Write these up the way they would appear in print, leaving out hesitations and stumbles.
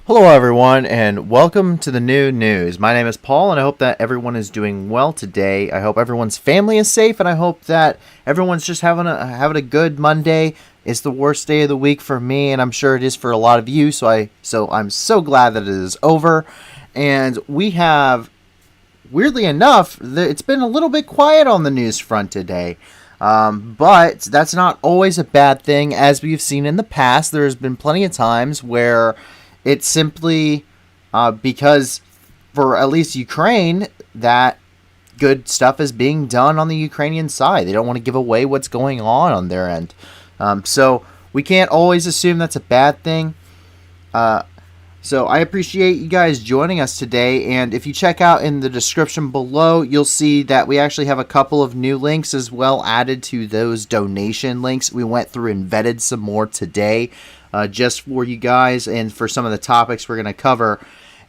Hello everyone and welcome to the new news. My name is Paul and I hope that everyone is doing well today. I hope everyone's family is safe and I hope that everyone's just having a good Monday. It's the worst day of the week for me and I'm sure it is for a lot of you, so I'm so glad that it is over. And we have, weirdly enough, it's been a little bit quiet on the news front today. But that's not always a bad thing. As we've seen in the past, there's been plenty of times where it's simply because for at least Ukraine, that good stuff is being done on the Ukrainian side. They don't want to give away what's going on their end. So we can't always assume that's a bad thing. So I appreciate you guys joining us today. And if you check out in the description below, you'll see that we actually have a couple of new links as well added to those donation links. We went through and vetted some more today. Just for you guys and for some of the topics we're going to cover.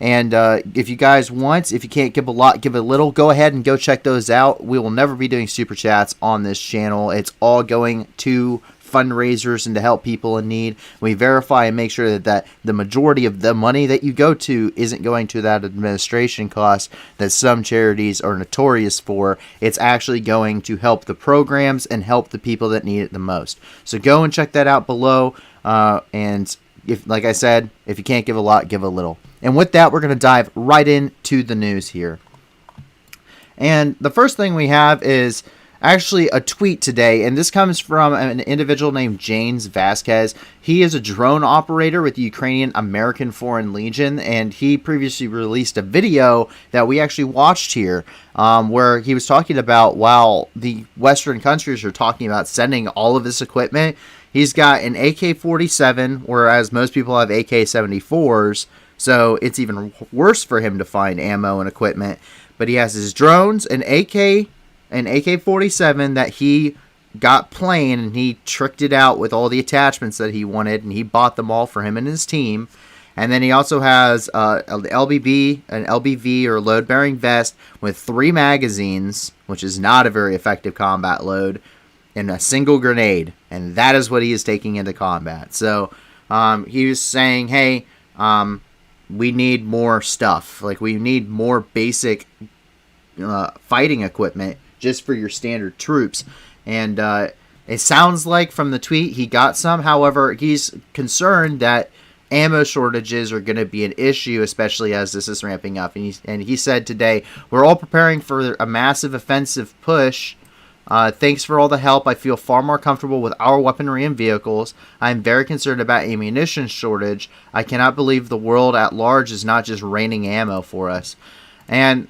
And if you guys want, if you can't give a lot, give a little, go ahead and go check those out. We will never be doing super chats on this channel. It's all going to fundraisers and to help people in need. We verify and make sure that the majority of the money that you go to isn't going to that administration cost that some charities are notorious for. It's actually going to help the programs and help the people that need it the most. So go and check that out below. And if, like I said, if you can't give a lot, give a little. And with that, we're going to dive right into the news here. And the first thing we have is actually a tweet today, and this comes from an individual named James Vasquez. He is a drone operator with the Ukrainian American Foreign Legion, and he previously released a video that we actually watched here, where he was talking about while the Western countries are talking about sending all of this equipment, he's got an AK-47, whereas most people have AK-74s, so it's even worse for him to find ammo and equipment. But he has his drones, an AK-47 that he got plain, and he tricked it out with all the attachments that he wanted, and he bought them all for him and his team. And then he also has an LBV or load-bearing vest with 3 magazines, which is not a very effective combat load, and a single grenade, and that is what he is taking into combat. So he was saying, hey, we need more stuff. Like, we need more basic fighting equipment just for your standard troops. And it sounds like from the tweet he got some. However, he's concerned that ammo shortages are going to be an issue, especially as this is ramping up. And he said today, we're all preparing for a massive offensive push. Thanks for all the help. I feel far more comfortable with our weaponry and vehicles. I am very concerned about ammunition shortage. I cannot believe the world at large is not just raining ammo for us. And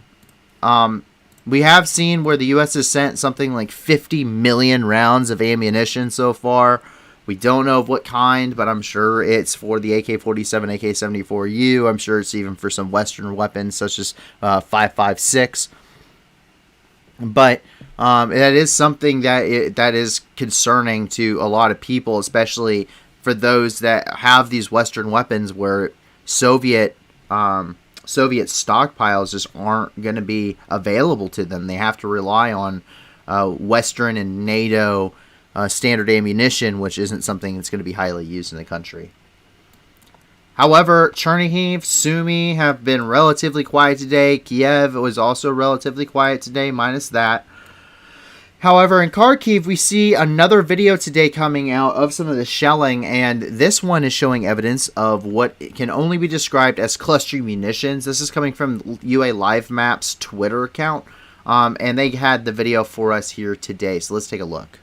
we have seen where the U.S. has sent something like 50 million rounds of ammunition so far. We don't know of what kind, but I'm sure it's for the AK-47, AK-74U. I'm sure it's even for some Western weapons such as 5.56. But that is something that is concerning to a lot of people, especially for those that have these Western weapons where Soviet stockpiles just aren't going to be available to them. They have to rely on Western and NATO standard ammunition, which isn't something that's going to be highly used in the country. However, Chernihiv, Sumy have been relatively quiet today. Kiev was also relatively quiet today, minus that. However, in Kharkiv, we see another video today coming out of some of the shelling, and this one is showing evidence of what can only be described as cluster munitions. This is coming from UA Live Maps Twitter account, and they had the video for us here today, so let's take a look.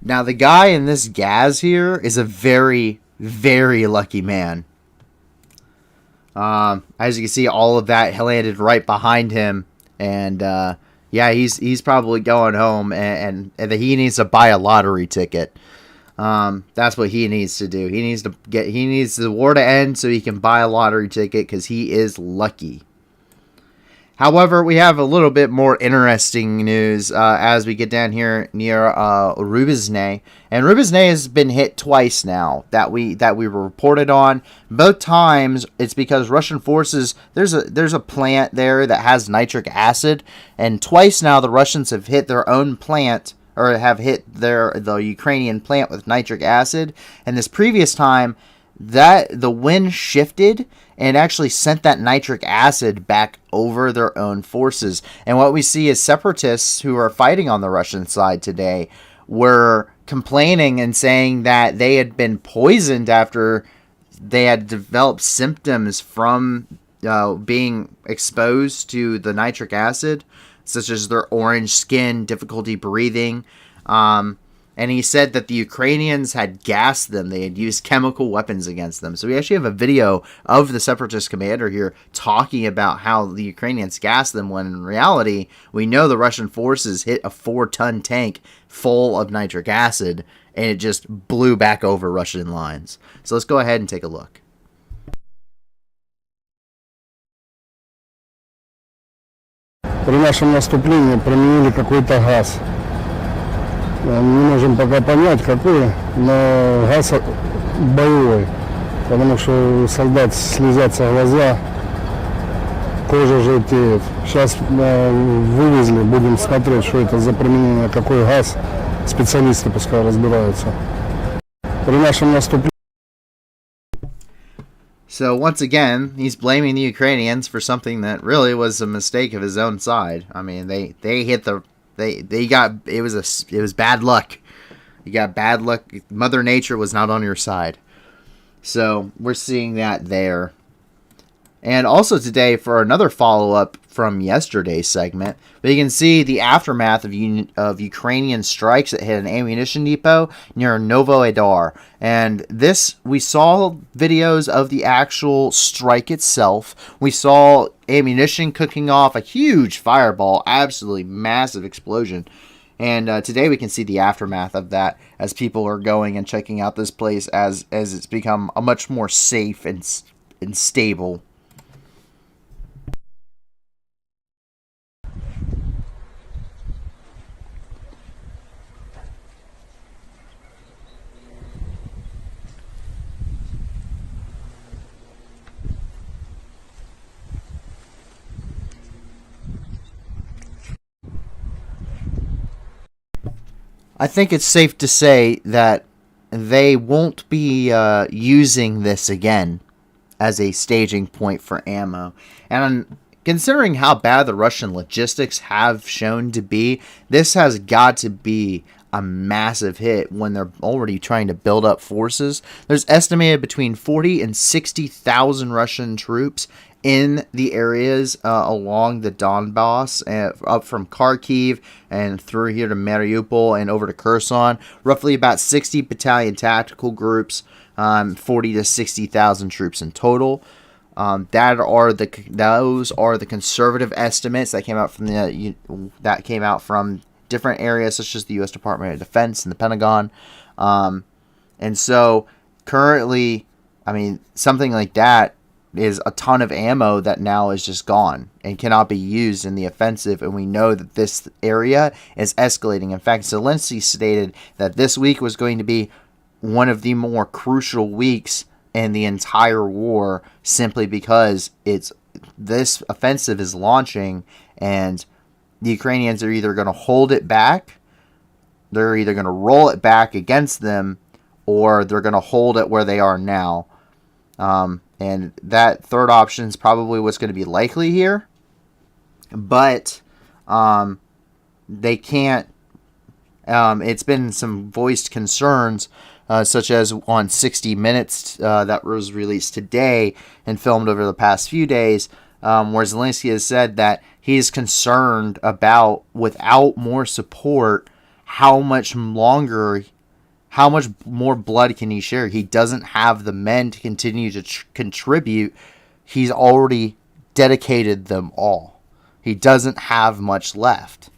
Now, the guy in this Gaz here is a very, very lucky man. As you can see, all of that landed right behind him, and Yeah, he's probably going home, and he needs to buy a lottery ticket. That's what he needs to do. He needs the war to end so he can buy a lottery ticket because he is lucky. However, we have a little bit more interesting news as we get down here near Rubizne, and Rubizne has been hit twice now that we reported on. Both times, it's because Russian forces there's a plant there that has nitric acid, and twice now the Russians have hit their own plant or have hit the Ukrainian plant with nitric acid, and this previous time that the wind shifted and actually sent that nitric acid back over their own forces. And what we see is separatists who are fighting on the Russian side today were complaining and saying that they had been poisoned after they had developed symptoms from being exposed to the nitric acid, such as their orange skin, difficulty breathing. And he said that the Ukrainians had gassed them. They had used chemical weapons against them. So we actually have a video of the separatist commander here talking about how the Ukrainians gassed them, when in reality, we know the Russian forces hit a 4-ton tank full of nitric acid, and it just blew back over Russian lines. So let's go ahead and take a look. При нашем наступлении применили какой-то газ. Не можем пока понять, какой, но газ боевой, потому что у солдат слезятся глаза, кожа желтеет. Сейчас вывезли, будем смотреть, что это за применение, какой газ, специалисты пускай разбираются. При нашем наступлении. So once again, he's blaming the Ukrainians for something that really was a mistake of his own side. I mean, they hit the they got it was bad luck. You got bad luck. Mother Nature was not on your side. So we're seeing that there. And also today, for another follow-up from yesterday's segment, we can see the aftermath of Ukrainian strikes that hit an ammunition depot near Novoaidar. And this, we saw videos of the actual strike itself. We saw ammunition cooking off, a huge fireball, absolutely massive explosion. And today we can see the aftermath of that as people are going and checking out this place as it's become a much more safe and stable. I think it's safe to say that they won't be using this again as a staging point for ammo. And considering how bad the Russian logistics have shown to be, this has got to be a massive hit when they're already trying to build up forces. There's estimated between 40 and 60,000 Russian troops in the areas along the Donbass, up from Kharkiv and through here to Mariupol and over to Kherson. Roughly about 60 battalion tactical groups, 40 to 60,000 troops in total. Those are the conservative estimates that came out from different areas such as the U.S. Department of Defense and the Pentagon. And so currently, I mean, something like that is a ton of ammo that now is just gone and cannot be used in the offensive. And we know that this area is escalating. In fact, Zelensky stated that this week was going to be one of the more crucial weeks in the entire war, simply because this offensive is launching, and the Ukrainians are either going to hold it back, they're either going to roll it back against them, or they're going to hold it where they are now. And that third option is probably what's going to be likely here. But they can't. It's been some voiced concerns, such as on 60 Minutes that was released today and filmed over the past few days, where Zelensky has said that he's concerned about, without more support, how much more blood can he share? He doesn't have the men to continue to contribute. He's already dedicated them all. He doesn't have much left.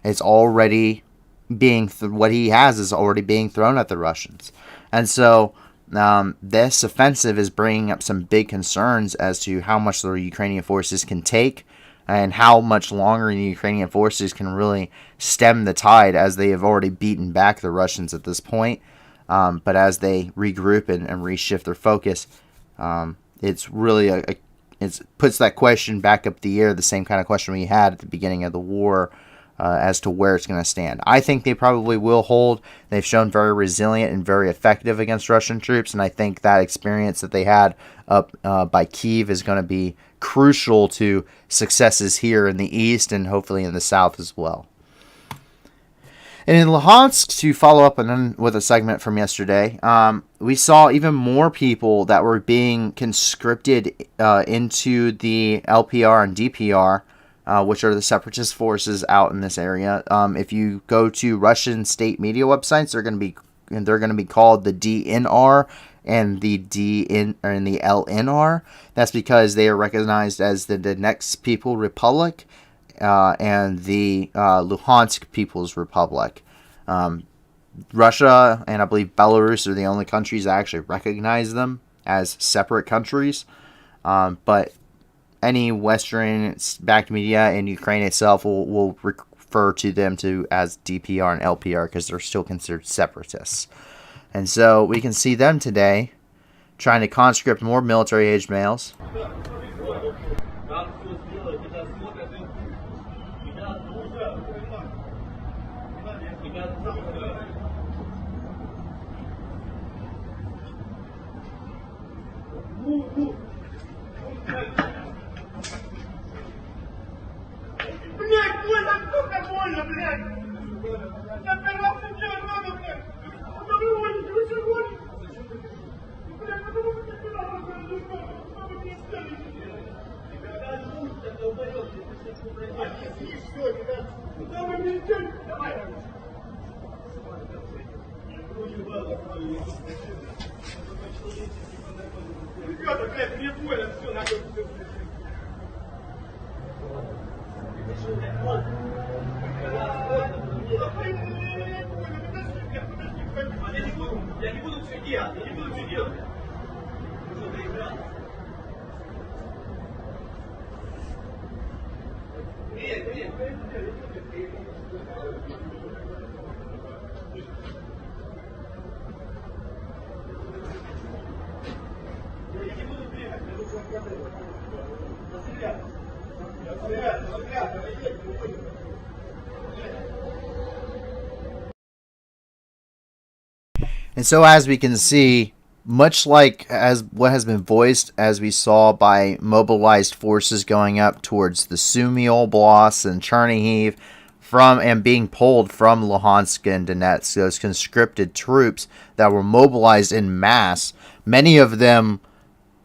It's already what he has is already being thrown at the Russians. And so this offensive is bringing up some big concerns as to how much the Ukrainian forces can take and how much longer the Ukrainian forces can really stem the tide, as they have already beaten back the Russians at this point. But as they regroup and reshift their focus, it's really it puts that question back up the air, the same kind of question we had at the beginning of the war, as to where it's going to stand. I think they probably will hold. They've shown very resilient and very effective against Russian troops, and I think that experience that they had up by Kyiv is going to be crucial to successes here in the east and hopefully in the south as well. And in Luhansk, to follow up with a segment from yesterday, we saw even more people that were being conscripted into the LPR and DPR, which are the separatist forces out in this area. If you go to Russian state media websites, they're going to be called the DNR and the LNR. That's because they are recognized as the Donetsk People Republic and the Luhansk People's Republic. Russia and I believe Belarus are the only countries that actually recognize them as separate countries. But any Western-backed media in Ukraine itself will refer to them as DPR and LPR because they're still considered separatists. And so we can see them today trying to conscript more military-aged males. And so as we can see, much like as what has been voiced as we saw by mobilized forces going up towards the Sumy Oblast and Chernihiv and being pulled from Luhansk and Donetsk, those conscripted troops that were mobilized in mass, many of them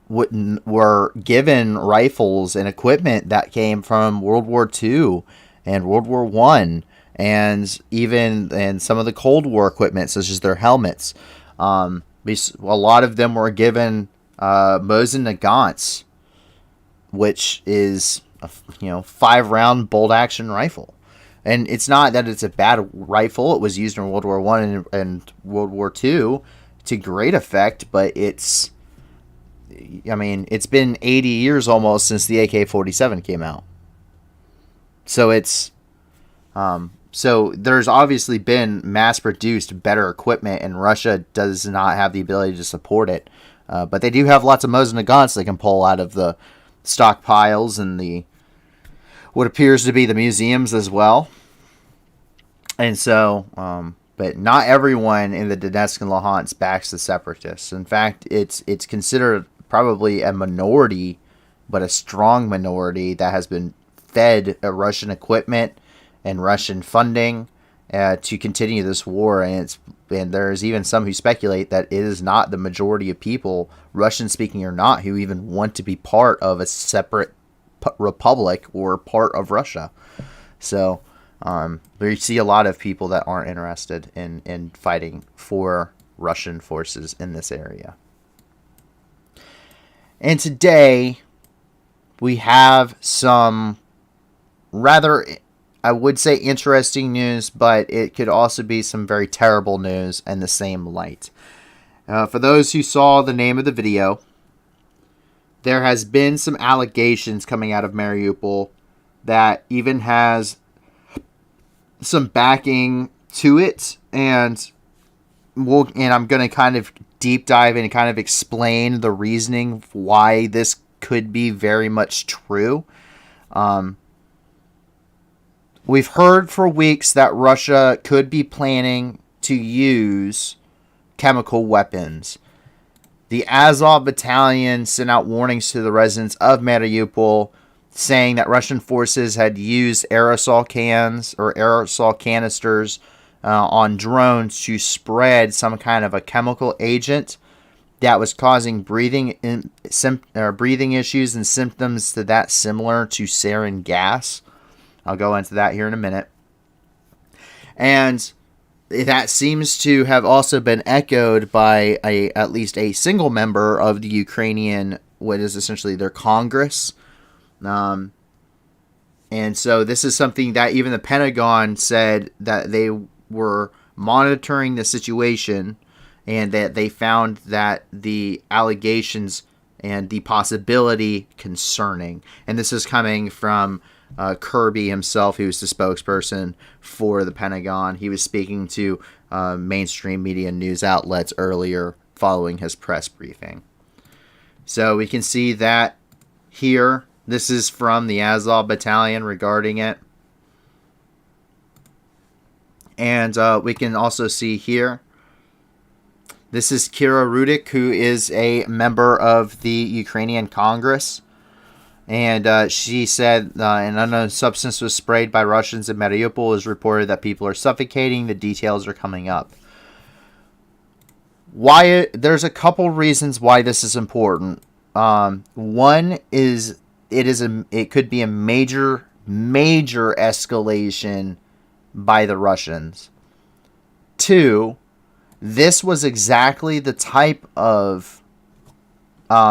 were given rifles and equipment that came from World War II and World War I, and some of the Cold War equipment, such as their helmets. A lot of them were given Mosin Nagants, which is a 5-round bolt-action rifle. And it's not that it's a bad rifle. It was used in World War I and World War II to great effect, but it's been 80 years almost since the AK-47 came out. So so there's obviously been mass-produced better equipment, and Russia does not have the ability to support it. But they do have lots of Mosin Nagants they can pull out of the stockpiles and what appears to be the museums as well. And so, but not everyone in the Donetsk and Luhansk backs the separatists. In fact, it's considered probably a minority, but a strong minority that has been fed Russian equipment and Russian funding to continue this war. And there's even some who speculate that it is not the majority of people, Russian speaking or not, who even want to be part of a separate republic or part of Russia. So we see a lot of people that aren't interested in fighting for Russian forces in this area. And today we have some rather, I would say, interesting news, but it could also be some very terrible news in the same light. For those who saw the name of the video, there has been some allegations coming out of Mariupol that even has some backing to it, and I'm going to kind of deep dive and kind of explain the reasoning why this could be very much true. We've heard for weeks that Russia could be planning to use chemical weapons. The Azov battalion sent out warnings to the residents of Mariupol, saying that Russian forces had used aerosol cans or aerosol canisters on drones to spread some kind of a chemical agent that was causing breathing issues and symptoms to that similar to sarin gas. I'll go into that here in a minute. And that seems to have also been echoed by at least a single member of the Ukrainian, what is essentially their Congress. And so this is something that even the Pentagon said that they were monitoring the situation, and that they found that the allegations and the possibility concerning. And this is coming from Kirby himself, who was the spokesperson for the Pentagon. He was speaking to mainstream media news outlets earlier following his press briefing. So we can see that here. This is from the Azov battalion regarding it. And we can also see here, this is Kira Rudik, who is a member of the Ukrainian Congress. And she said an unknown substance was sprayed by Russians in Mariupol. It is reported that people are suffocating. The details are coming up. There's a couple reasons why this is important. One is it could be a major escalation by the Russians. Two, this was exactly the type of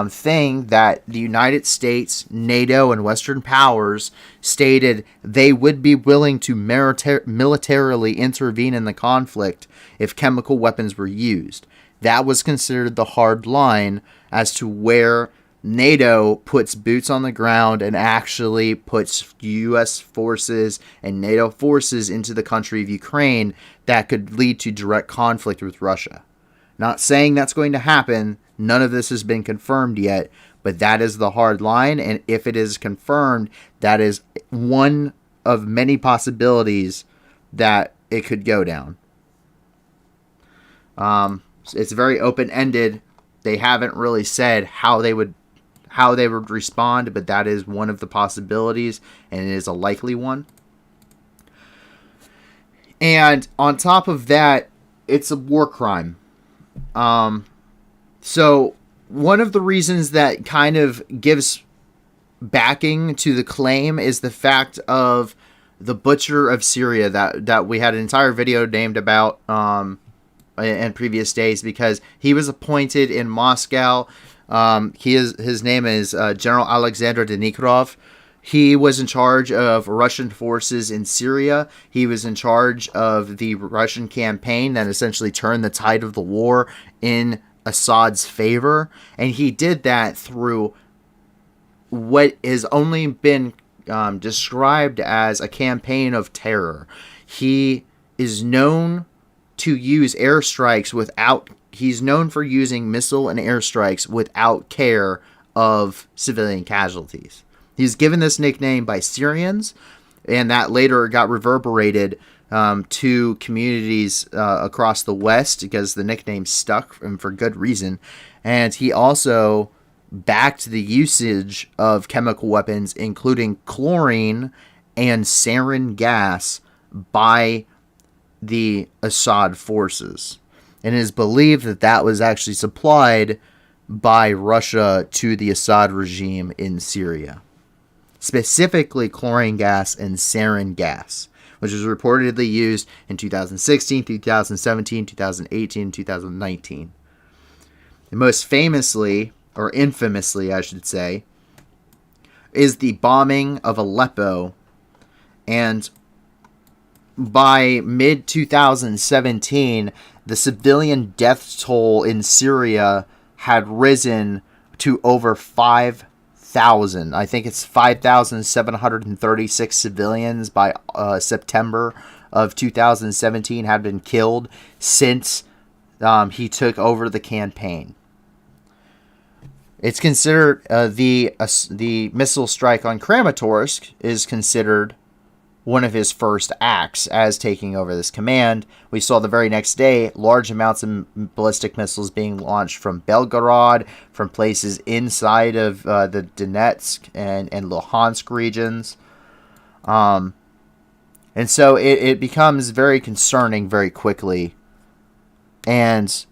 thing that the United States, NATO, and Western powers stated they would be willing to militarily intervene in the conflict if chemical weapons were used. That was considered the hard line as to where NATO puts boots on the ground and actually puts U.S. forces and NATO forces into the country of Ukraine that could lead to direct conflict with Russia. Not saying that's going to happen. None of this has been confirmed yet, but that is the hard line. And if it is confirmed, that is one of many possibilities that it could go down. It's very open-ended. They haven't really said how they would respond, but that is one of the possibilities, and it is a likely one. And on top of that, it's a war crime. So one of the reasons that kind of gives backing to the claim is the fact of the Butcher of Syria that we had an entire video named about in previous days, because he was appointed in Moscow. His name is General Alexander Denikrov. He was in charge of Russian forces in Syria. He was in charge of the Russian campaign that essentially turned the tide of the war in Assad's favor. And he did that through what has only been described as a campaign of terror. He is known to use airstrikes he's known for using missile and airstrikes without care of civilian casualties. He's given this nickname by Syrians, and that later got reverberated to communities across the West because the nickname stuck, and for good reason. And he also backed the usage of chemical weapons, including chlorine and sarin gas, by the Assad forces. And it is believed that that was actually supplied by Russia to the Assad regime in Syria. Specifically chlorine gas and sarin gas, which was reportedly used in 2016, 2017, 2018, 2019. And most famously, or infamously I should say, is the bombing of Aleppo And by mid 2017, the civilian death toll in Syria had risen to over 5,000. I think it's 5,736 civilians by September of 2017 had been killed since he took over the campaign. It's considered the missile strike on Kramatorsk is considered one of his first acts as taking over this command. We saw the very next day large amounts of ballistic missiles being launched from Belgorod, from places inside of the Donetsk and Luhansk regions. And so it becomes very concerning very quickly. And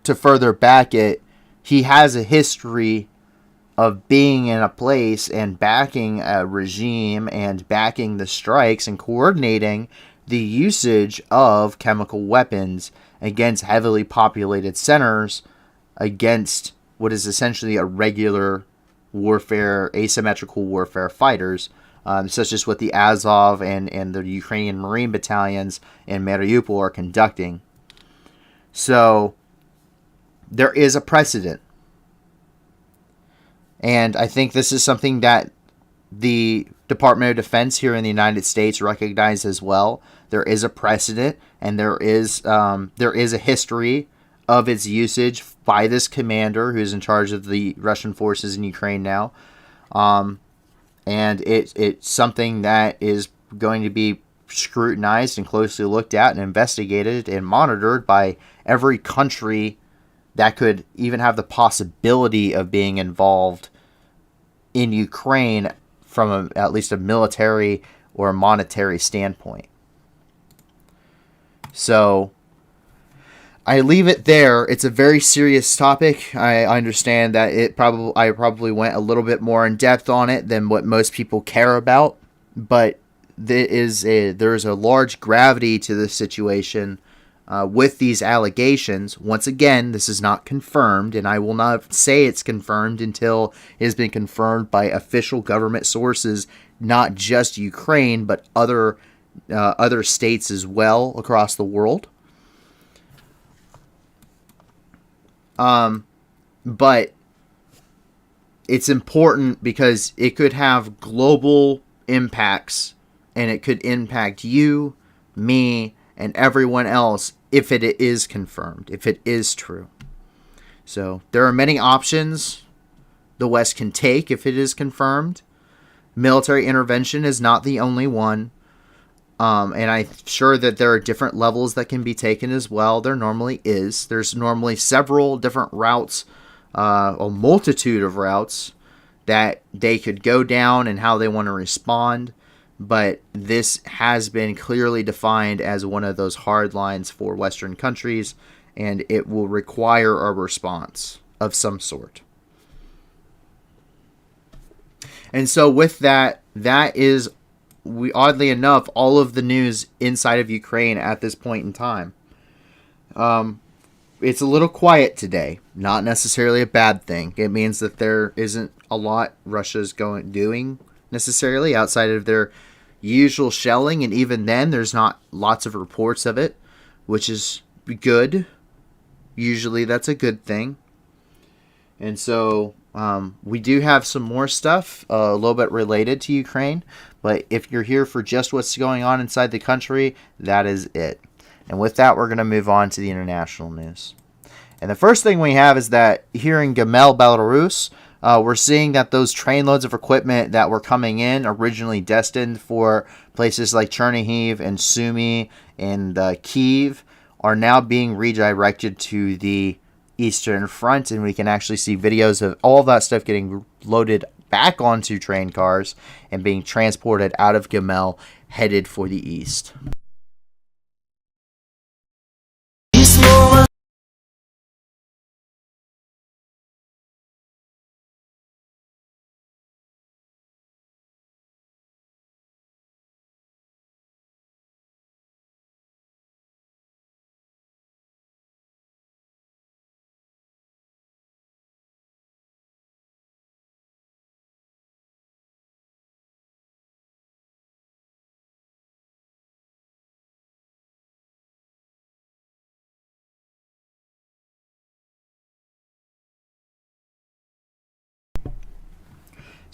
to further back it, he has a history of being in a place and backing a regime and backing the strikes and coordinating the usage of chemical weapons against heavily populated centers, against what is essentially a regular warfare, asymmetrical warfare fighters, such as what the Azov and the Ukrainian Marine battalions in Mariupol are conducting. So there is a precedent. And I think this is something that the Department of Defense here in the United States recognizes as well. There is a precedent, and there is a history of its usage by this commander who's in charge of the Russian forces in Ukraine now. And it's something that is going to be scrutinized and closely looked at and investigated and monitored by every country that could even have the possibility of being involved in Ukraine from at least a military or a monetary standpoint. So I leave it there. It's a very serious topic. I understand that I probably went a little bit more in depth on it than what most people care about, but there is a large gravity to this situation. With these allegations. Once again, this is not confirmed, and I will not say it's confirmed until it has been confirmed by official government sources, not just Ukraine, but other states as well across the world. But it's important because it could have global impacts, and it could impact you, me, and everyone else if it is confirmed, if it is true. So there are many options the West can take if it is confirmed. Military intervention is not the only one. And I'm sure that there are different levels that can be taken as well. There normally is. There's normally several different routes, a multitude of routes that they could go down and how they want to respond. But this has been clearly defined as one of those hard lines for Western countries, and it will require a response of some sort. And so with that is, oddly enough, all of the news inside of Ukraine at this point in time. It's a little quiet today, not necessarily a bad thing. It means that there isn't a lot Russia's doing necessarily outside of their usual shelling, and even then there's not lots of reports of it, which is good. Usually that's a good thing. And so we do have some more stuff a little bit related to Ukraine, but if you're here for just what's going on inside the country, that is it. And with that, we're going to move on to the international news. And the first thing we have is that here in Gomel, Belarus, we're seeing that those trainloads of equipment that were coming in, originally destined for places like Chernihiv and Sumy and Kyiv, are now being redirected to the Eastern Front. And we can actually see videos of all of that stuff getting loaded back onto train cars and being transported out of Gomel, headed for the east.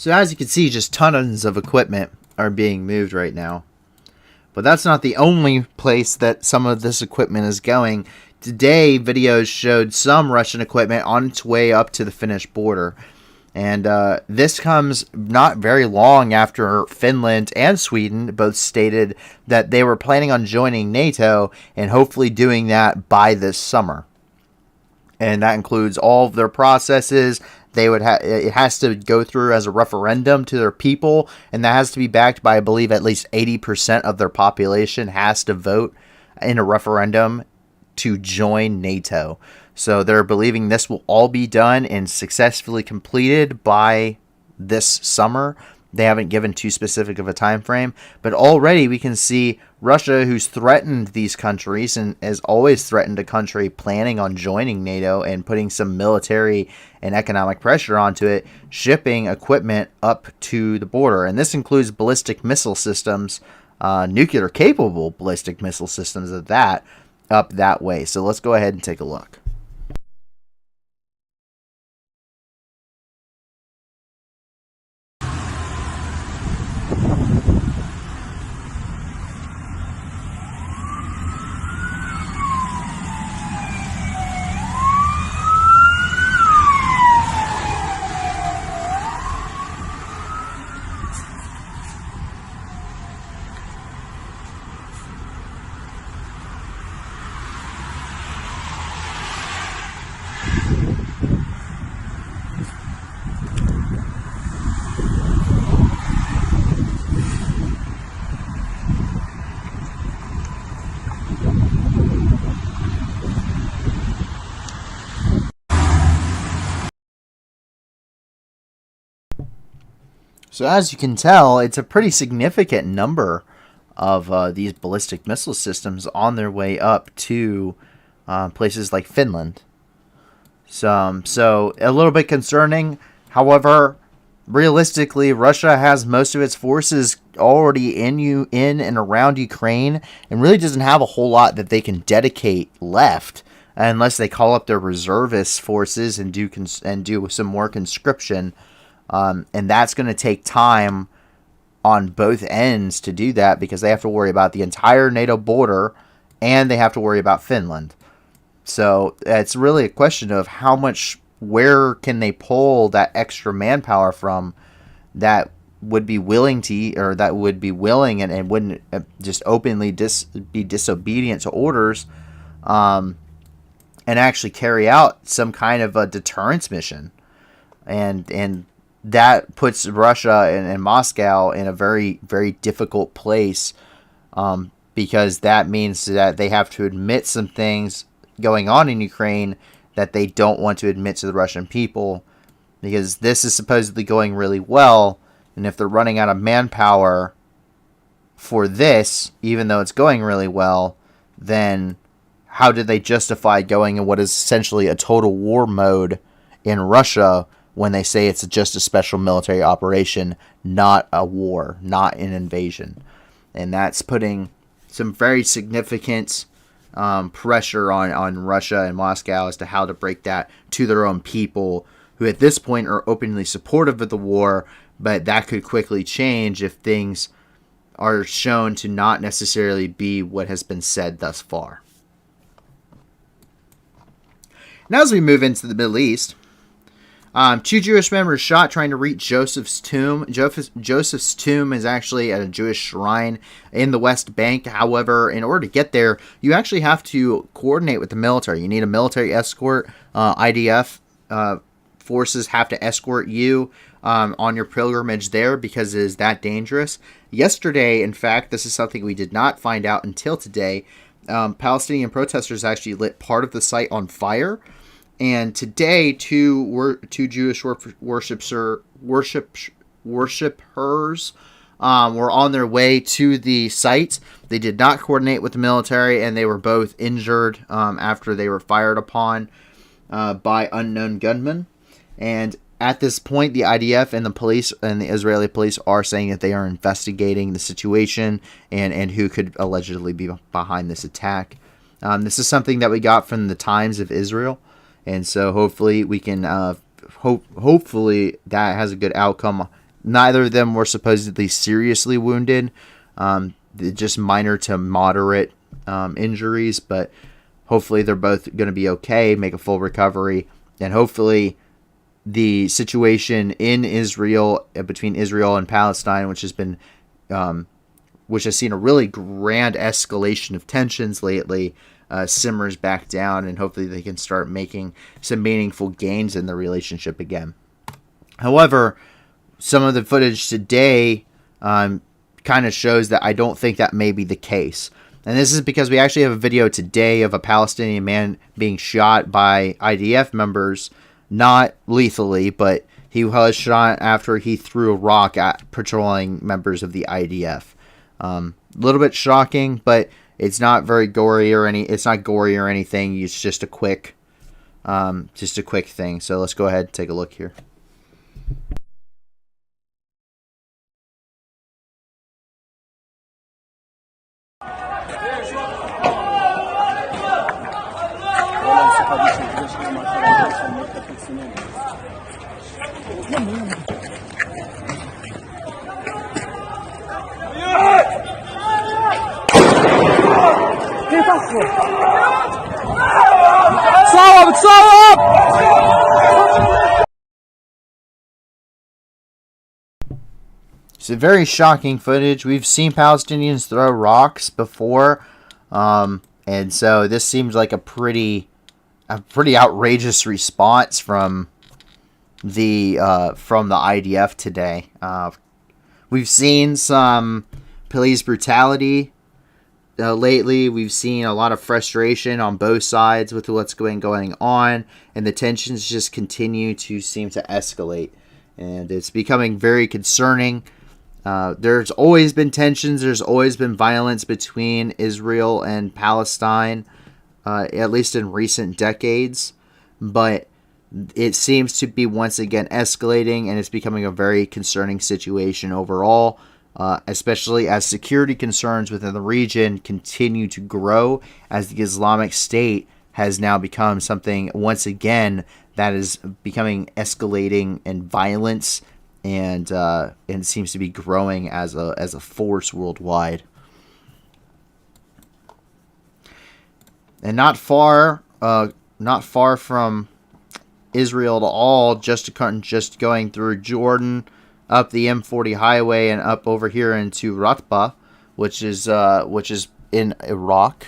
So as you can see, just tons of equipment are being moved right now. But that's not the only place that some of this equipment is going. Today, videos showed some Russian equipment on its way up to the Finnish border. And this comes not very long after Finland and Sweden both stated that they were planning on joining NATO and hopefully doing that by this summer. And that includes all of their processes. It has to go through as a referendum to their people, and that has to be backed by, I believe, at least 80% of their population has to vote in a referendum to join NATO. So they're believing this will all be done and successfully completed by this summer. They haven't given too specific of a time frame, but already we can see Russia, who's threatened these countries and has always threatened a country planning on joining NATO and putting some military and economic pressure onto it, shipping equipment up to the border. And this includes ballistic missile systems, nuclear capable ballistic missile systems at that, up that way. So let's go ahead and take a look. So as you can tell, it's a pretty significant number of these ballistic missile systems on their way up to places like Finland. So a little bit concerning. However, realistically, Russia has most of its forces already in and around Ukraine, and really doesn't have a whole lot that they can dedicate left, unless they call up their reservist forces and do some more conscription. And that's going to take time on both ends to do that, because they have to worry about the entire NATO border and they have to worry about Finland. So it's really a question of where can they pull that extra manpower from that would be willing and wouldn't just openly be disobedient to orders, and actually carry out some kind of a deterrence mission. And that puts Russia and Moscow in a very, very difficult place, because that means that they have to admit some things going on in Ukraine that they don't want to admit to the Russian people, because this is supposedly going really well. And if they're running out of manpower for this, even though it's going really well, then how did they justify going in what is essentially a total war mode in Russia when they say it's just a special military operation, not a war, not an invasion? And that's putting some very significant pressure on Russia and Moscow as to how to break that to their own people, who at this point are openly supportive of the war, but that could quickly change if things are shown to not necessarily be what has been said thus far. Now as we move into the Middle East, 2 Jewish men were shot trying to reach Joseph's tomb. Joseph's tomb is actually at a Jewish shrine in the West Bank. However, in order to get there, you actually have to coordinate with the military. You need a military escort. IDF forces have to escort you on your pilgrimage there, because it is that dangerous. Yesterday, in fact, this is something we did not find out until today, Palestinian protesters actually lit part of the site on fire. And today, two Jewish worshipers were on their way to the site. They did not coordinate with the military, and they were both injured after they were fired upon by unknown gunmen. And at this point, the IDF and the police and the Israeli police are saying that they are investigating the situation and who could allegedly be behind this attack. This is something that we got from the Times of Israel. And so hopefully we can, hopefully that has a good outcome Neither of them were supposedly seriously wounded, just minor to moderate injuries, but hopefully they're both going to be okay, make a full recovery, and hopefully the situation in Israel, between Israel and Palestine, which has seen a really grand escalation of tensions lately, simmers back down, and hopefully they can start making some meaningful gains in the relationship again. However, some of the footage today kind of shows that I don't think that may be the case. And this is because we actually have a video today of a Palestinian man being shot by IDF members, not lethally, but he was shot after he threw a rock at patrolling members of the IDF. A little bit shocking, but it's not very gory or it's not gory or anything. It's just a quick thing. So let's go ahead and take a look here. It's a very shocking footage. We've seen Palestinians throw rocks before, and so this seems like a pretty outrageous response from the IDF today. We've seen some police brutality lately. We've seen a lot of frustration on both sides with what's going on, and the tensions just continue to seem to escalate, and it's becoming very concerning. There's always been tensions. There's always been violence between Israel and Palestine, at least in recent decades. But it seems to be once again escalating, and it's becoming a very concerning situation overall, especially as security concerns within the region continue to grow, as the Islamic State has now become something, once again, that is becoming escalating in violence, and seems to be growing as a force worldwide. And not far from Israel at all, just going through Jordan, up the M40 highway, and up over here into Ratba, which is in Iraq.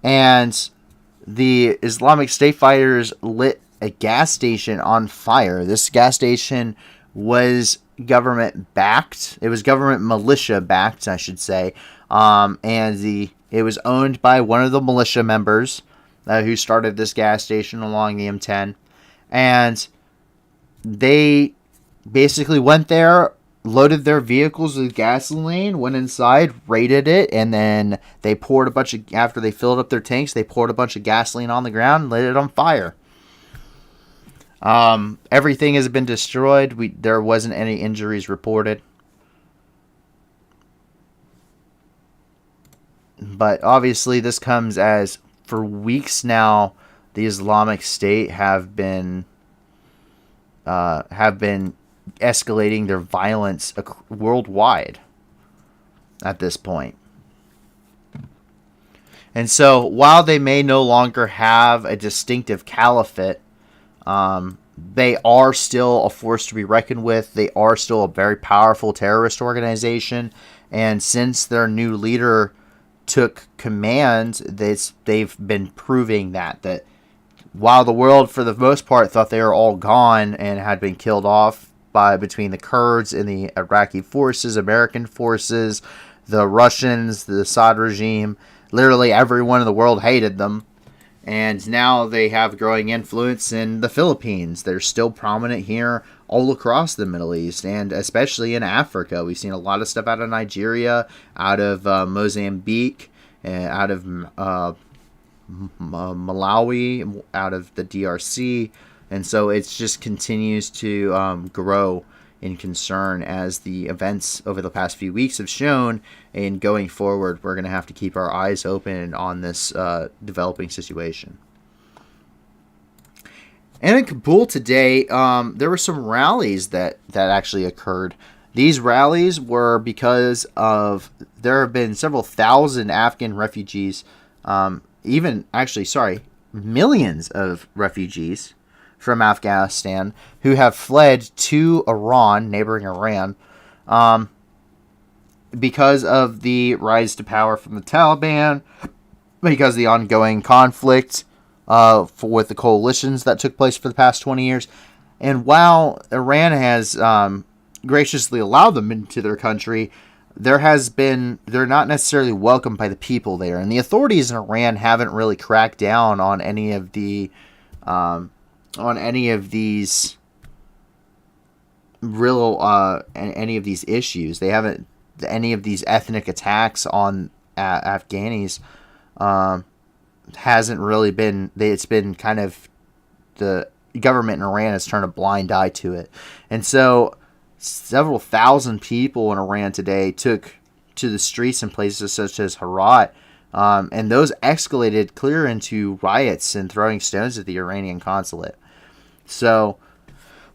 And the Islamic State fighters lit a gas station on fire. This gas station was government backed. It was government militia backed, I should say. It was owned by one of the militia members who started this gas station along the M10. And they basically went there, loaded their vehicles with gasoline, went inside, raided it, and then they poured after they filled up their tanks, they poured a bunch of gasoline on the ground and lit it on fire. Everything has been destroyed. There wasn't any injuries reported. But obviously this comes as, for weeks now, the Islamic State have been escalating their violence worldwide at this point. And so while they may no longer have a distinctive caliphate, they are still a force to be reckoned with. They are still a very powerful terrorist organization. And since their new leader took command, they've been proving that while the world for the most part thought they were all gone and had been killed off between the Kurds and the Iraqi forces, American forces, the Russians, the Assad regime, literally everyone in the world hated them. And now they have growing influence in the Philippines. They're still prominent here all across the Middle East, and especially in Africa. We've seen a lot of stuff out of Nigeria, out of Mozambique, out of Malawi, out of the DRC. And so it just continues to grow in concern, as the events over the past few weeks have shown. And going forward, we're going to have to keep our eyes open on this developing situation. And in Kabul today, there were some rallies that actually occurred. These rallies were because of there have been several thousand Afghan refugees, millions of refugees from Afghanistan who have fled to Iran, neighboring Iran, because of the rise to power from the Taliban, because of the ongoing conflict with the coalitions that took place for the past 20 years. And while Iran has graciously allowed them into their country, they're not necessarily welcomed by the people there. And the authorities in Iran haven't really cracked down on any of these issues. They haven't, any of these ethnic attacks on Afghanis hasn't really been, it's been kind of, the government in Iran has turned a blind eye to it. And so several thousand people in Iran today took to the streets in places such as Herat, and those escalated clear into riots and throwing stones at the Iranian consulate. So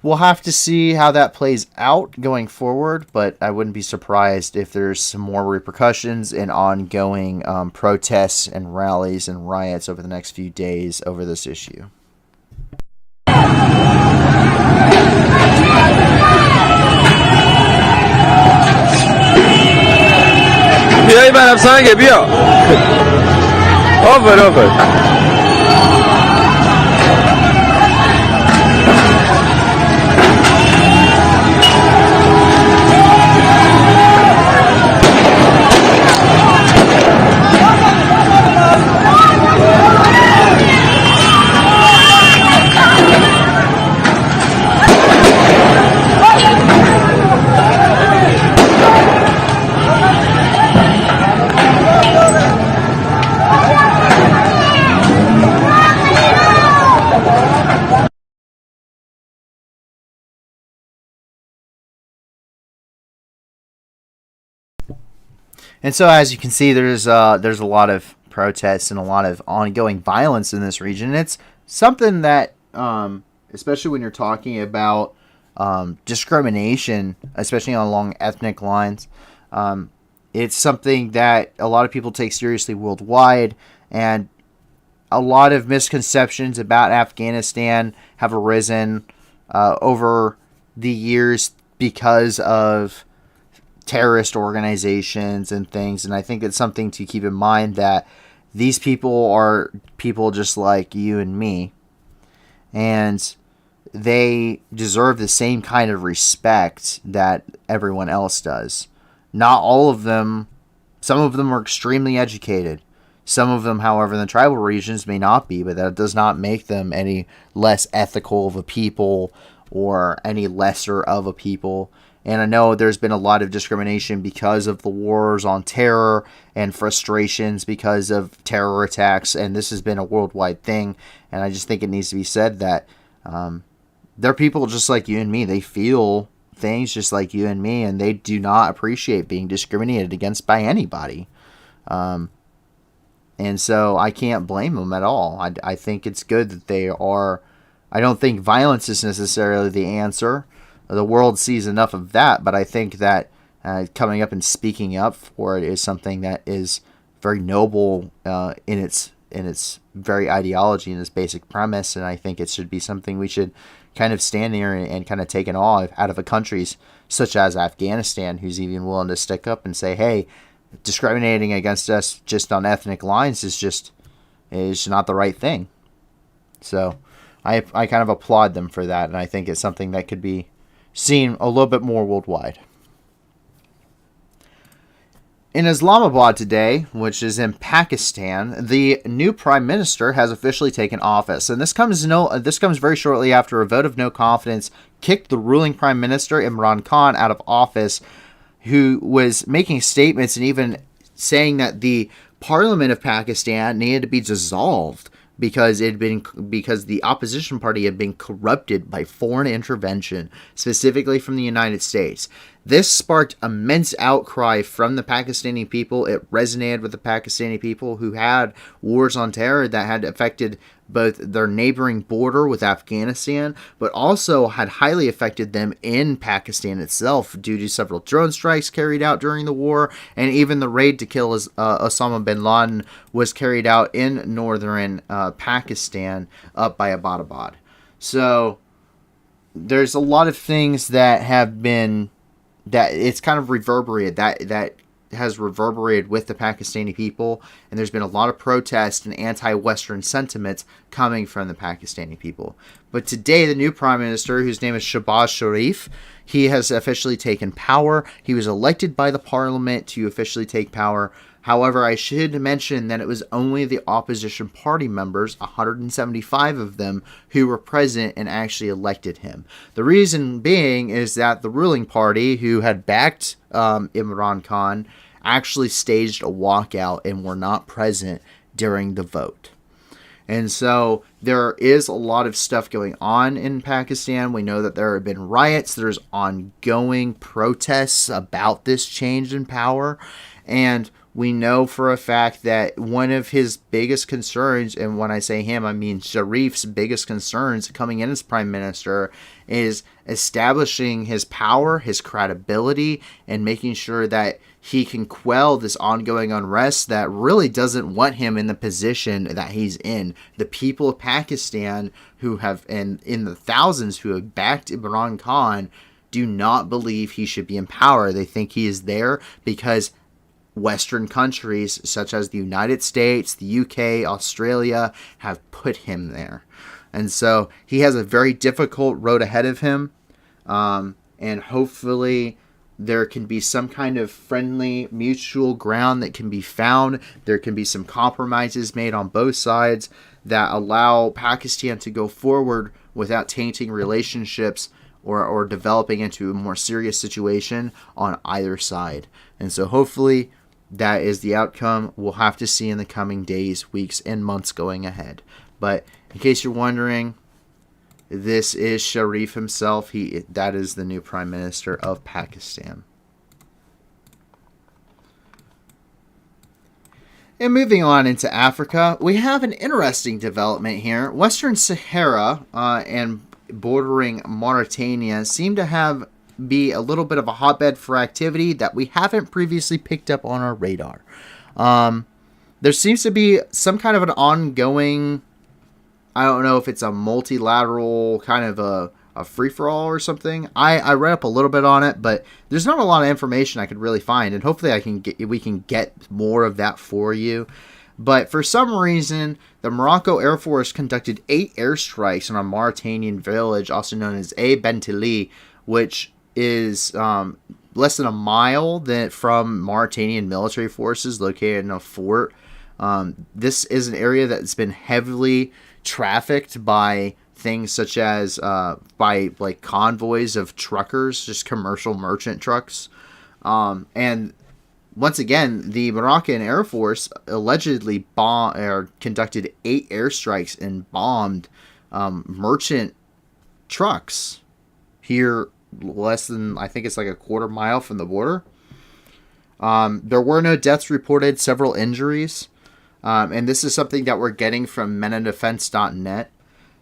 we'll have to see how that plays out going forward, but I wouldn't be surprised if there's some more repercussions and ongoing protests and rallies and riots over the next few days over this issue. بیایی برم سنگه بیا آفر And so, as you can see, there's a lot of protests and a lot of ongoing violence in this region. And it's something that, especially when you're talking about discrimination, especially along ethnic lines, it's something that a lot of people take seriously worldwide. And a lot of misconceptions about Afghanistan have arisen over the years because of terrorist organizations and things. And I think it's something to keep in mind that these people are people just like you and me, and they deserve the same kind of respect that everyone else does. Not all of them. Some of them are extremely educated. Some of them, however, in the tribal regions may not be, but that does not make them any less ethical of a people or any lesser of a people. And I know there's been a lot of discrimination because of the wars on terror and frustrations because of terror attacks. And this has been a worldwide thing. And I just think it needs to be said that they're people just like you and me. They feel things just like you and me. And they do not appreciate being discriminated against by anybody. And so I can't blame them at all. I think it's good that they are. I don't think violence is necessarily the answer. The world sees enough of that, but I think that coming up and speaking up for it is something that is very noble in its very ideology and its basic premise, and I think it should be something we should kind of stand there and kind of take in awe out of a countries such as Afghanistan, who's even willing to stick up and say, hey, discriminating against us just on ethnic lines is not the right thing. So I kind of applaud them for that, and I think it's something that could be seen a little bit more worldwide. In Islamabad today, which is in Pakistan, the new prime minister has officially taken office, and this comes very shortly after a vote of no confidence kicked the ruling prime minister Imran Khan out of office, who was making statements and even saying that the parliament of Pakistan needed to be dissolved because the opposition party had been corrupted by foreign intervention, specifically from the United States. This sparked immense outcry from the Pakistani people. It resonated with the Pakistani people who had wars on terror that had affected both their neighboring border with Afghanistan, but also had highly affected them in Pakistan itself due to several drone strikes carried out during the war, and even the raid to kill Osama bin Laden was carried out in northern Pakistan up by Abbottabad. So there's a lot of things that have been, that it's kind of reverberated, that has reverberated with the Pakistani people, and there's been a lot of protest and anti-Western sentiments coming from the Pakistani people. But today, the new prime minister, whose name is Shehbaz Sharif, he has officially taken power. He was elected by the parliament to officially take power. However, I should mention that it was only the opposition party members, 175 of them, who were present and actually elected him. The reason being is that the ruling party, who had backed Imran Khan, actually staged a walkout and were not present during the vote. And so there is a lot of stuff going on in Pakistan. We know that there have been riots. There's ongoing protests about this change in power. And we know for a fact that one of his biggest concerns, and when I say him, I mean Sharif's biggest concerns coming in as prime minister, is establishing his power, his credibility, and making sure that he can quell this ongoing unrest that really doesn't want him in the position that he's in. The people of Pakistan who have, and in the thousands who have backed Imran Khan, do not believe he should be in power. They think he is there because Western countries such as the United States, the UK, Australia have put him there. And so he has a very difficult road ahead of him. And hopefully there can be some kind of friendly mutual ground that can be found. There can be some compromises made on both sides that allow Pakistan to go forward without tainting relationships or developing into a more serious situation on either side. And so hopefully that is the outcome. We'll have to see in the coming days, weeks, and months going ahead. But in case you're wondering, this is Sharif himself. That is the new Prime Minister of Pakistan. And moving on into Africa, we have an interesting development here. Western Sahara and bordering Mauritania seem to be a little bit of a hotbed for activity that we haven't previously picked up on our radar. There seems to be some kind of an ongoing, I don't know if it's a multilateral kind of a free-for-all or something. I read up a little bit on it, but there's not a lot of information I could really find, and hopefully we can get more of that for you. But for some reason, the Morocco Air Force conducted 8 airstrikes on a Mauritanian village, also known as A Bentili, which is less than a mile from Mauritanian military forces located in a fort. This is an area that's been heavily trafficked by things such as by like convoys of truckers, just commercial merchant trucks. And once again, the Moroccan Air Force allegedly conducted 8 airstrikes and bombed merchant trucks here less than, I think it's like a quarter mile from the border. There were no deaths reported, several injuries. And this is something that we're getting from menindefense.net.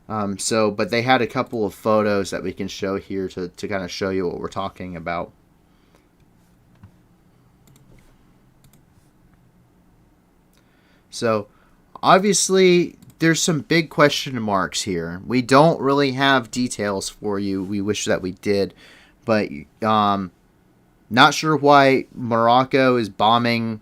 But they had a couple of photos that we can show here to kind of show you what we're talking about. So, obviously, there's some big question marks here. We don't really have details for you. We wish that we did. But, not sure why Morocco is bombing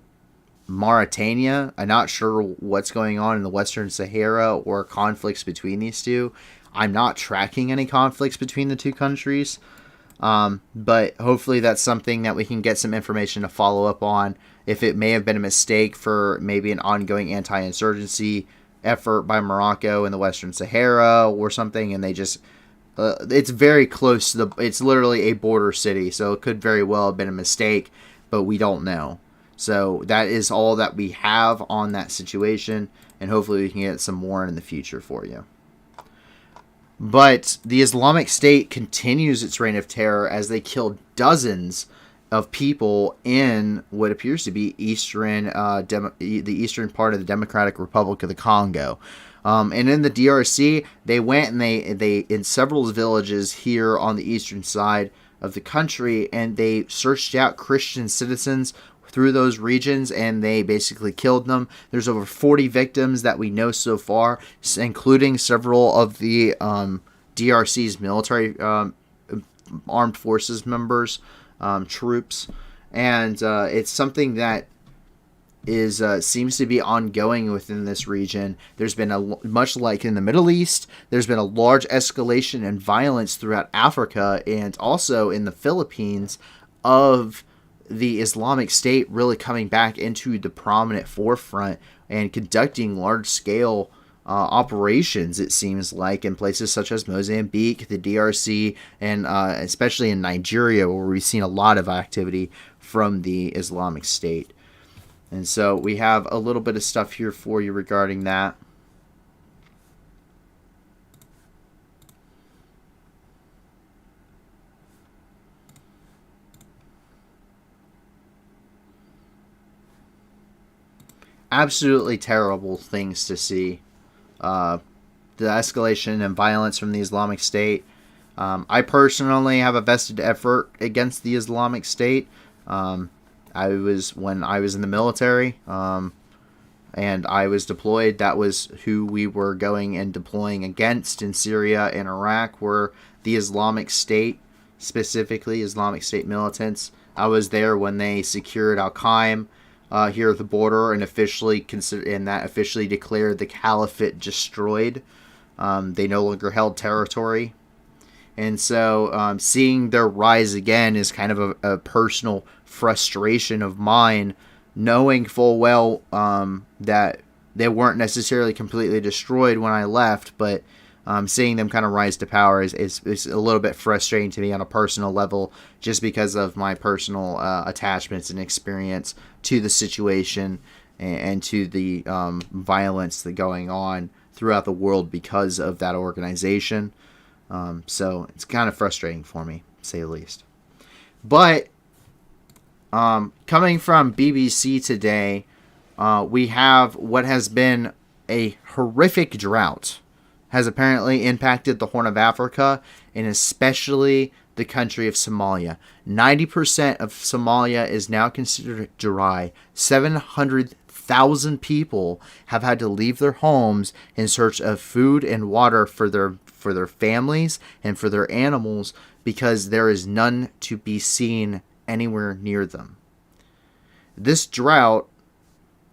Mauritania. I'm not sure what's going on in the Western Sahara or conflicts between these two. I'm not tracking any conflicts between the two countries. But hopefully that's something that we can get some information to follow up on. If it may have been a mistake for maybe an ongoing anti-insurgency effort by Morocco in the Western Sahara or something, and they just it's very close to it's literally a border city, so it could very well have been a mistake, but we don't know. So that is all that we have on that situation, and hopefully we can get some more in the future for you. But the Islamic State continues its reign of terror as they kill dozens of people in what appears to be the eastern part of the Democratic Republic of the Congo. And in the DRC, they went and they in several villages here on the eastern side of the country, and they searched out Christian citizens through those regions, and they basically killed them. There's over 40 victims that we know so far, including several of the DRC's military armed forces members, troops, and it's something that is seems to be ongoing within this region. There's been much like in the Middle East, there's been a large escalation in violence throughout Africa and also in the Philippines of the Islamic State really coming back into the prominent forefront and conducting large-scale operations, it seems like, in places such as Mozambique, the DRC, and especially in Nigeria, where we've seen a lot of activity from the Islamic State. And so we have a little bit of stuff here for you regarding that. Absolutely terrible things to see. The escalation and violence from the Islamic State. I personally have a vested effort against the Islamic State. When I was in the military, and I was deployed, that was who we were going and deploying against in Syria and Iraq, were the Islamic State, specifically Islamic State militants. I was there when they secured Al-Qaim here at the border, and officially declared the caliphate destroyed. They no longer held territory. And so seeing their rise again is kind of a personal frustration of mine, knowing full well that they weren't necessarily completely destroyed when I left, but seeing them kind of rise to power is a little bit frustrating to me on a personal level, just because of my personal attachments and experience to the situation and to the violence that's going on throughout the world because of that organization. So it's kind of frustrating for me, to say the least. But coming from BBC today, we have what has been a horrific drought has apparently impacted the Horn of Africa, and especially the country of Somalia. 90% of Somalia is now considered dry. 700,000 people have had to leave their homes in search of food and water for their families and for their animals, because there is none to be seen anywhere near them. This drought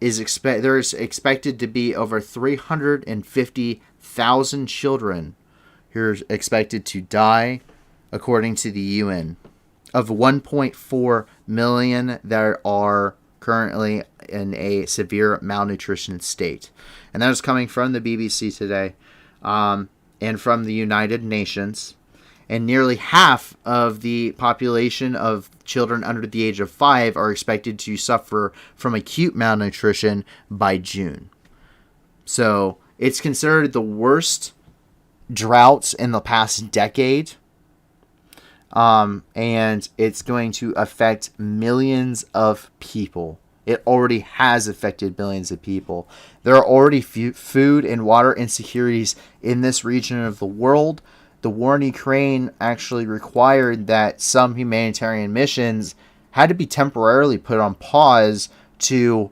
is expected to be over 350,000 children who are expected to die, according to the UN, of 1.4 million that are currently in a severe malnutrition state. And that is coming from the BBC today, and from the United Nations. And nearly half of the population of children under the age of 5 are expected to suffer from acute malnutrition by June. So it's considered the worst droughts in the past decade. And it's going to affect millions of people. It already has affected millions of people. There are already food and water insecurities in this region of the world. The war in Ukraine actually required that some humanitarian missions had to be temporarily put on pause to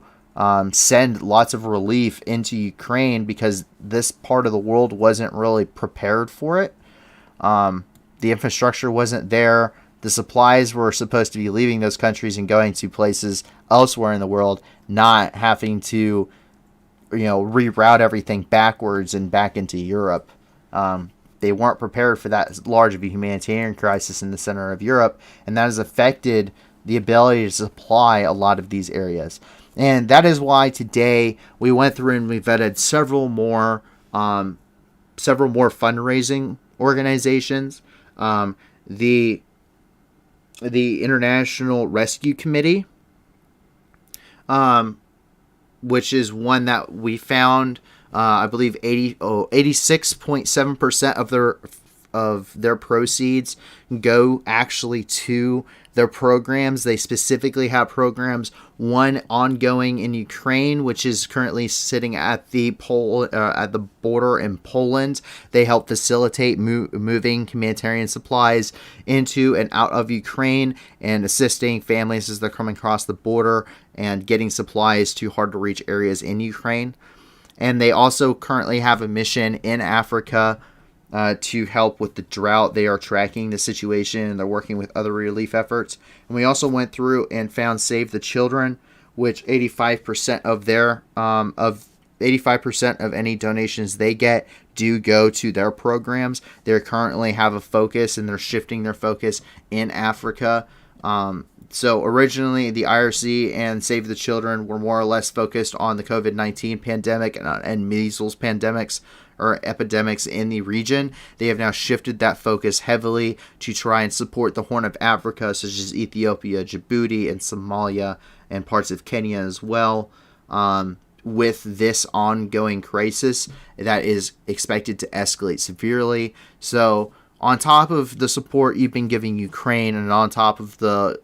send lots of relief into Ukraine, because this part of the world wasn't really prepared for it. The infrastructure wasn't there. The supplies were supposed to be leaving those countries and going to places elsewhere in the world, not having to, reroute everything backwards and back into Europe. They weren't prepared for that large of a humanitarian crisis in the center of Europe, and that has affected the ability to supply a lot of these areas. And that is why today we went through and we vetted several more fundraising organizations. The International Rescue Committee, which is one that we found I believe 86.7% of their proceeds go actually to their programs. They specifically have programs, one ongoing in Ukraine, which is currently sitting at the border in Poland. They help facilitate moving humanitarian supplies into and out of Ukraine and assisting families as they're coming across the border and getting supplies to hard to reach areas in Ukraine. And they also currently have a mission in Africa to help with the drought. They are tracking the situation and they're working with other relief efforts. And we also went through and found Save the Children, which 85% of their 85% of any donations they get do go to their programs. They currently have a focus and they're shifting their focus in Africa. So originally, the IRC and Save the Children were more or less focused on the COVID-19 pandemic and measles pandemics or epidemics in the region. They have now shifted that focus heavily to try and support the Horn of Africa, such as Ethiopia, Djibouti, and Somalia, and parts of Kenya as well, with this ongoing crisis that is expected to escalate severely. So on top of the support you've been giving Ukraine, and on top of the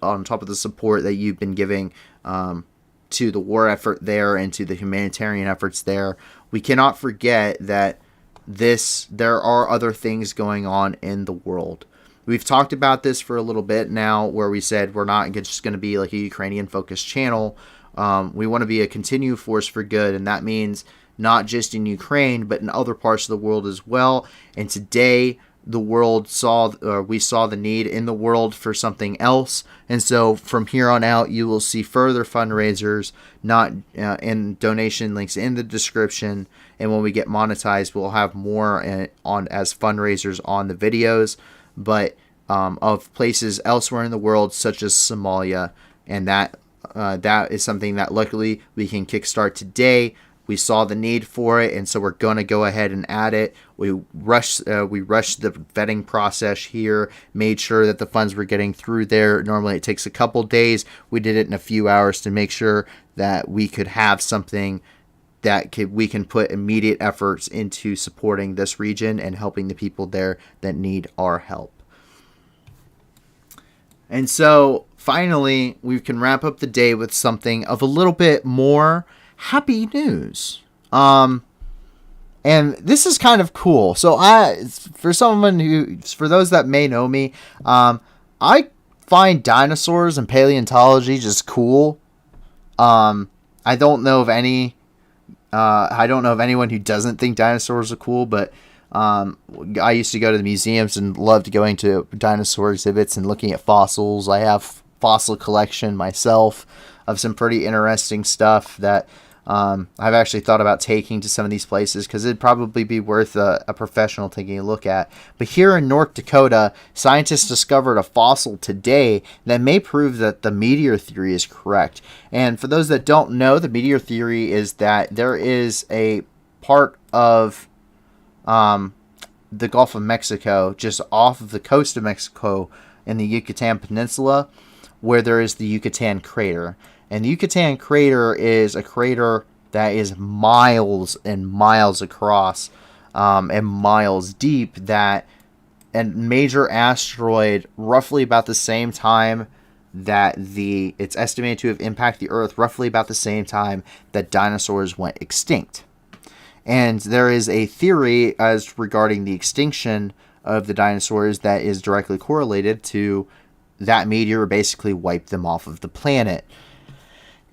support that you've been giving to the war effort there and to the humanitarian efforts there, we cannot forget that there are other things going on in the world. We've talked about this for a little bit now, where we said we're not just going to be like a Ukrainian-focused channel. We want to be a continued force for good, and that means not just in Ukraine, but in other parts of the world as well. And today, we saw the need in the world for something else, and so from here on out you will see further fundraisers, not in donation links in the description, and when we get monetized we'll have more on as fundraisers on the videos, but of places elsewhere in the world such as Somalia, and that is something that luckily we can kickstart today. We saw the need for it, and so we're going to go ahead and add it. We rushed the vetting process here, made sure that the funds were getting through there. Normally it takes a couple days. We did it in a few hours to make sure that we could have something that we can put immediate efforts into supporting this region and helping the people there that need our help. And so finally, we can wrap up the day with something of a little bit more happy news. And this is kind of cool. So for those that may know me, I find dinosaurs and paleontology just cool. I don't know of anyone who doesn't think dinosaurs are cool, but I used to go to the museums and loved going to dinosaur exhibits and looking at fossils. I have fossil collection myself of some pretty interesting stuff that I've actually thought about taking to some of these places because it'd probably be worth a professional taking a look at. But here in North Dakota, scientists discovered a fossil today that may prove that the meteor theory is correct. And for those that don't know, the meteor theory is that there is a part of the Gulf of Mexico, just off of the coast of Mexico in the Yucatan Peninsula, where there is the Yucatan Crater. And the Yucatan Crater is a crater that is miles and miles across and miles deep, that a major asteroid roughly about the same time that it's estimated to have impacted the Earth, roughly about the same time that dinosaurs went extinct. And there is a theory as regarding the extinction of the dinosaurs that is directly correlated to that meteor basically wiped them off of the planet.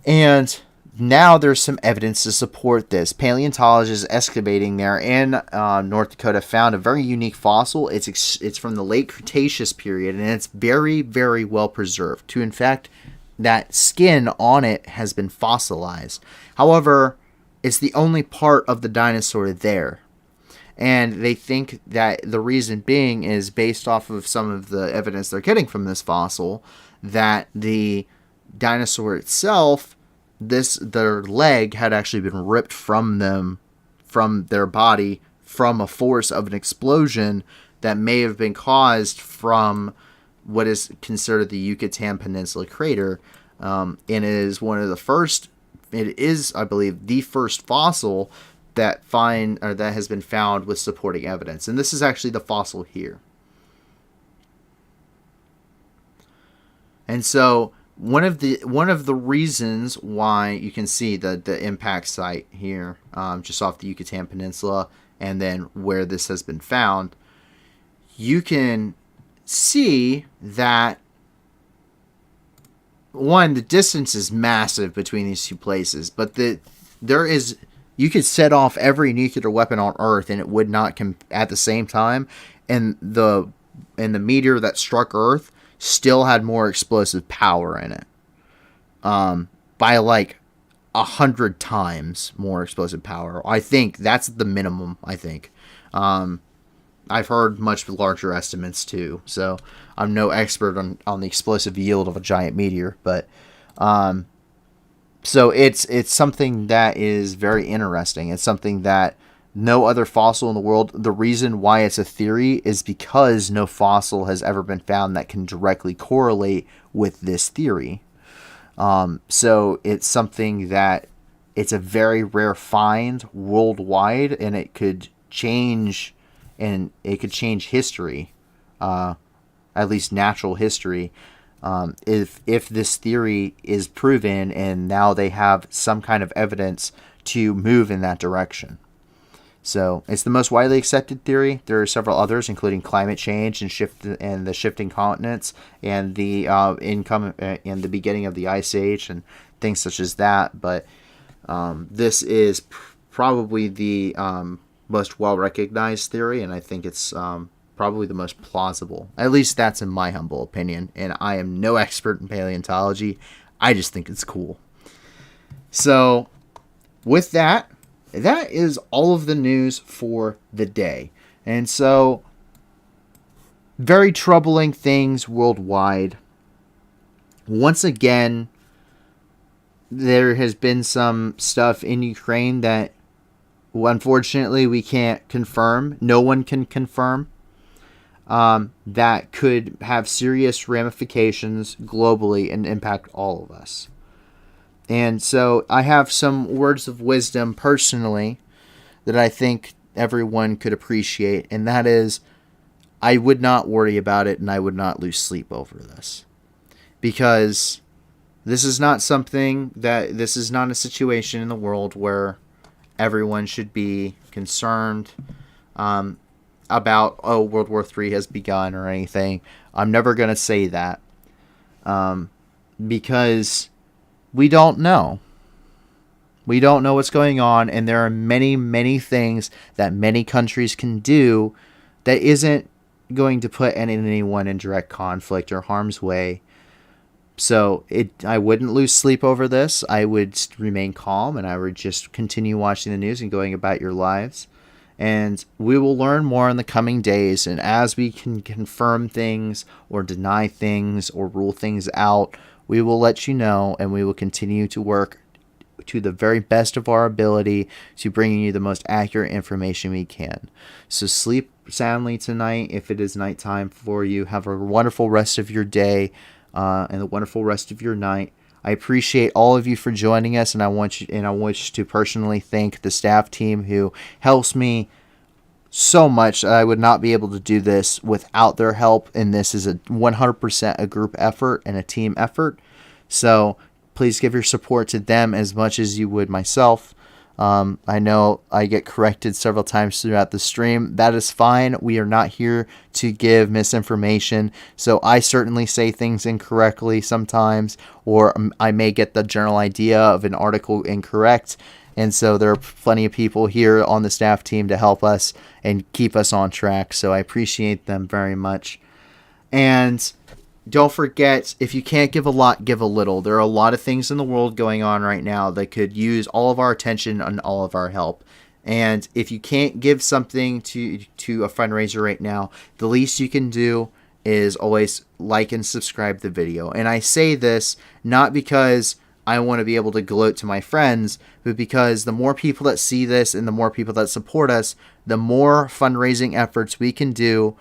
And now there's some evidence to support this. Paleontologists excavating there in North Dakota found a very unique fossil. It's from the late Cretaceous period, and it's very, very well preserved. In fact, that skin on it has been fossilized. However, it's the only part of the dinosaur there. And they think that the reason being is based off of some of the evidence they're getting from this fossil, that the dinosaur itself, their leg had actually been ripped from their body from a force of an explosion that may have been caused from what is considered the Yucatan Peninsula crater. And it is, I believe, the first fossil that has been found with supporting evidence. And this is actually the fossil here. And so one of the reasons why you can see the impact site here, just off the Yucatan Peninsula, and then where this has been found, you can see that, one, the distance is massive between these two places, but you could set off every nuclear weapon on Earth and it would not at the same time, and the meteor that struck Earth still had more explosive power in it, by like 100 times more explosive power. I think that's the minimum. I think I've heard much larger estimates too, so I'm no expert on the explosive yield of a giant meteor, but so it's something that is very interesting. It's something that no other fossil in the world. The reason why it's a theory is because no fossil has ever been found that can directly correlate with this theory. So it's something that it's a very rare find worldwide, and it could change history, at least natural history, if this theory is proven and now they have some kind of evidence to move in that direction. So it's the most widely accepted theory. There are several others, including climate change and the shifting continents, and the and the beginning of the ice age and things such as that. But this is probably the most well recognized theory, and I think it's probably the most plausible. At least that's in my humble opinion. And I am no expert in paleontology. I just think it's cool. So with that is all of the news for the day. And so, very troubling things worldwide. Once again, there has been some stuff in Ukraine that, unfortunately, we can't confirm. No one can confirm. That could have serious ramifications globally and impact all of us. And so I have some words of wisdom personally that I think everyone could appreciate. And that is, I would not worry about it and I would not lose sleep over this. Because this is not a situation in the world where everyone should be concerned about, World War III has begun or anything. I'm never going to say that. Because we don't know. We don't know what's going on, and there are many, many things that many countries can do that isn't going to put anyone in direct conflict or harm's way. So I wouldn't lose sleep over this. I would remain calm, and I would just continue watching the news and going about your lives. And we will learn more in the coming days, and as we can confirm things or deny things or rule things out, we will let you know, and we will continue to work to the very best of our ability to bringing you the most accurate information we can. So sleep soundly tonight if it is nighttime for you. Have a wonderful rest of your day and a wonderful rest of your night. I appreciate all of you for joining us, and I wish to personally thank the staff team who helps me so much. I would not be able to do this without their help, and this is 100% a group effort and a team effort. So please give your support to them as much as you would myself. I know I get corrected several times throughout the stream. That is fine. We are not here to give misinformation. So I certainly say things incorrectly sometimes, or I may get the general idea of an article incorrect. And so there are plenty of people here on the staff team to help us and keep us on track. So I appreciate them very much. And don't forget, if you can't give a lot, give a little. There are a lot of things in the world going on right now that could use all of our attention and all of our help. And if you can't give something to a fundraiser right now, the least you can do is always like and subscribe the video. And I say this not because I want to be able to gloat to my friends, but because the more people that see this and the more people that support us, the more fundraising efforts we can do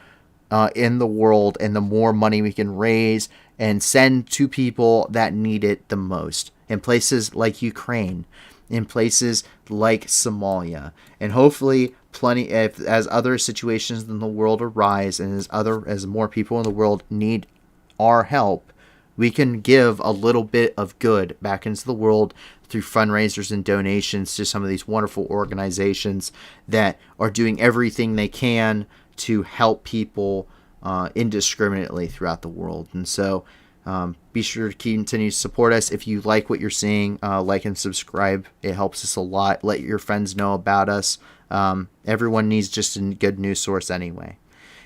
in the world, and the more money we can raise and send to people that need it the most in places like Ukraine. in places like Somalia. And hopefully as other situations in the world arise, and as more people in the world need our help, we can give a little bit of good back into the world through fundraisers and donations to some of these wonderful organizations that are doing everything they can to help people indiscriminately throughout the world. And so be sure to continue to support us. If you like what you're seeing, like and subscribe. It helps us a lot. Let your friends know about us. Everyone needs just a good news source anyway.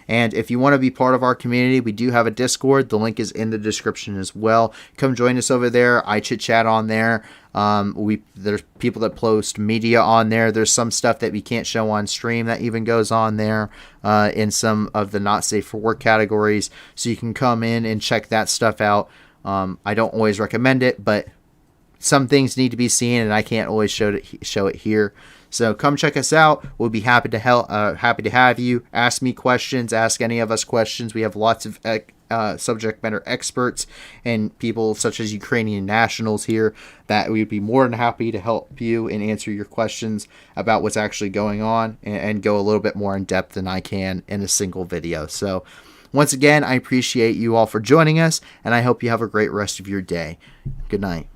And if you want to be part of our community, we do have a Discord. The link is in the description as well. Come join us over there. I chit chat on there. There's people that post media on there. There's some stuff that we can't show on stream that even goes on there in some of the not safe for work categories. So you can come in and check that stuff out. I don't always recommend it, but some things need to be seen, and I can't always show it here. So come check us out. We'll be happy to happy to have you. Ask me questions. Ask any of us questions. We have lots of subject matter experts and people such as Ukrainian nationals here that we'd be more than happy to help you and answer your questions about what's actually going on and go a little bit more in depth than I can in a single video. So once again, I appreciate you all for joining us, and I hope you have a great rest of your day. Good night.